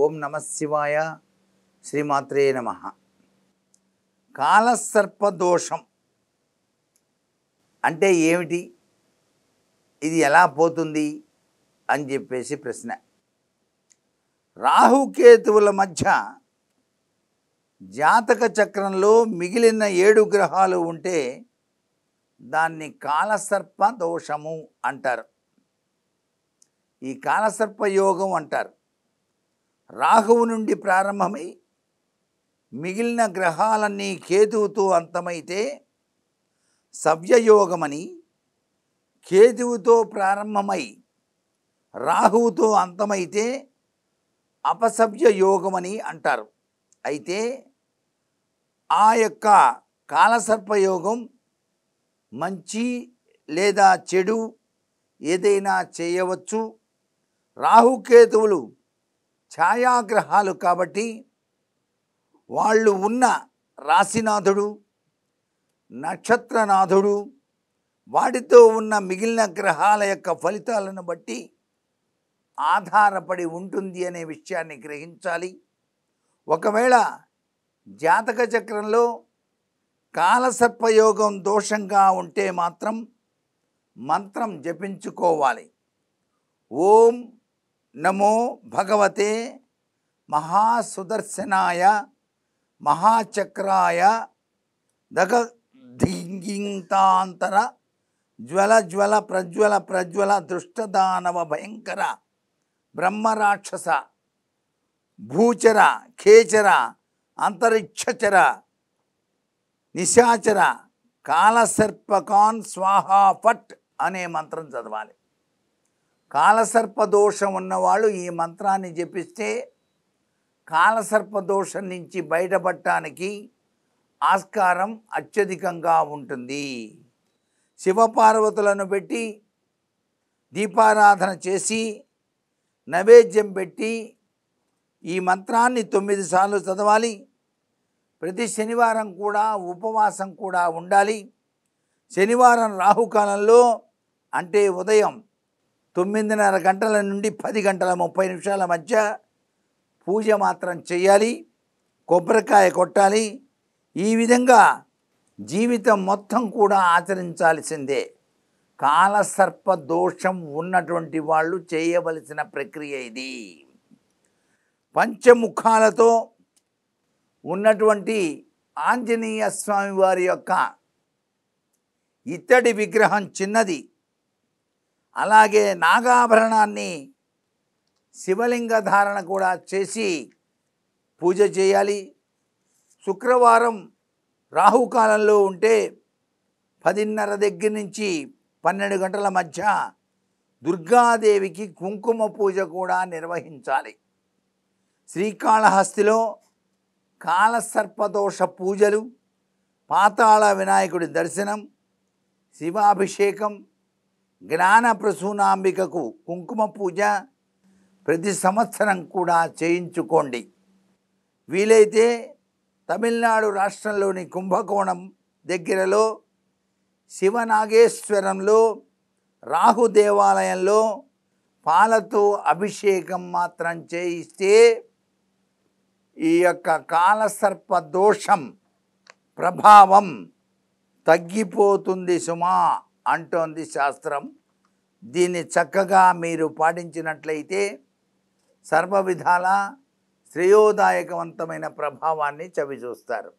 ఓం నమః శివాయ. శ్రీమాత్రే నమః. కాలసర్పదోషం అంటే ఏమిటి, ఇది ఎలా పోతుంది అని చెప్పేసి ప్రశ్న. రాహుకేతువుల మధ్య జాతక చక్రంలో మిగిలిన 7 గ్రహాలు ఉంటే దాన్ని కాలసర్ప దోషము అంటారు. ఈ కాలసర్ప యోగం అంటారు. రాహువు నుండి ప్రారంభమై మిగిలిన గ్రహాలన్నీ కేతువుతో అంతమైతే సవ్యయోగమని, కేతువుతో ప్రారంభమై రాహువుతో అంతమైతే అపసవ్య యోగమని అంటారు. అయితే ఆ యొక్క కాలసర్పయోగం మంచి లేదా చెడు ఏదైనా చేయవచ్చు. రాహుకేతువులు ఛాయాగ్రహాలు కాబట్టి వాళ్ళు ఉన్న రాశినాథుడు, నక్షత్రనాథుడు, వాటితో ఉన్న మిగిలిన గ్రహాల యొక్క ఫలితాలను బట్టి ఆధారపడి ఉంటుంది అనే విషయాన్ని గ్రహించాలి. ఒకవేళ జాతక చక్రంలో కాలసర్పయోగం దోషంగా ఉంటే మాత్రం మంత్రం జపించుకోవాలి. ఓం నమో భగవతే మహాసుదర్శనాయ మహాచక్రాయ దగధింగితాంతర జ్వల జ్వల ప్రజ్వల ప్రజ్వల దుష్టదానవ భయంకర బ్రహ్మరాక్షస భూచర ఖేచర అంతరిక్షచర నిశాచర కాలసర్పకాన్ స్వాహా ఫట్ అనే మంత్రం చదవాలి. కాలసర్పదోషం ఉన్నవాళ్ళు ఈ మంత్రాన్ని జపిస్తే కాలసర్పదోషం నుంచి బయటపడటానికి ఆస్కారం అత్యధికంగా ఉంటుంది. శివపార్వతులను పెట్టి దీపారాధన చేసి నైవేద్యం పెట్టి ఈ మంత్రాన్ని 9 సార్లు చదవాలి. ప్రతి శనివారం కూడా ఉపవాసం కూడా ఉండాలి. శనివారం రాహుకాలంలో అంటే ఉదయం 9:30 గంటల నుండి 10 గంటల 30 నిమిషాల మధ్య పూజ మాత్రం చేయాలి. కొబ్బరికాయ కొట్టాలి. ఈ విధంగా జీవితం మొత్తం కూడా ఆచరించాల్సిందే. కాలసర్ప దోషం ఉన్నటువంటి వాళ్ళు చేయవలసిన ప్రక్రియ ఇది. పంచముఖాలతో ఉన్నటువంటి ఆంజనేయ స్వామి వారి యొక్క ఇత్తడి విగ్రహం చిన్నది, అలాగే నాగాభరణాన్ని శివలింగ ధారణ కూడా చేసి పూజ చేయాలి. శుక్రవారం రాహుకాలంలో ఉంటే 10:30 దగ్గర నుంచి 12 గంటల మధ్య దుర్గాదేవికి కుంకుమ పూజ కూడా నిర్వహించాలి. శ్రీకాళహస్తిలో కాలసర్పదోష పూజలు, పాతాళ వినాయకుడి దర్శనం, శివాభిషేకం, జ్ఞాన ప్రసూనాంబికకు కుంకుమ పూజ ప్రతి సంవత్సరం కూడా చేయించుకోండి. వీలైతే తమిళనాడు రాష్ట్రంలోని కుంభకోణం దగ్గరలో శివనాగేశ్వరంలో రాహు దేవాలయంలో పాలతో అభిషేకం మాత్రం చేయిస్తే ఈ యొక్క కాలసర్ప దోషం ప్రభావం తగ్గిపోతుంది సుమా అంటోంది శాస్త్రం. దీన్ని చక్కగా మీరు పాటించినట్లయితే సర్వ విధాల శ్రేయోదాయకవంతమైన ప్రభావాన్ని చవిచూస్తారు.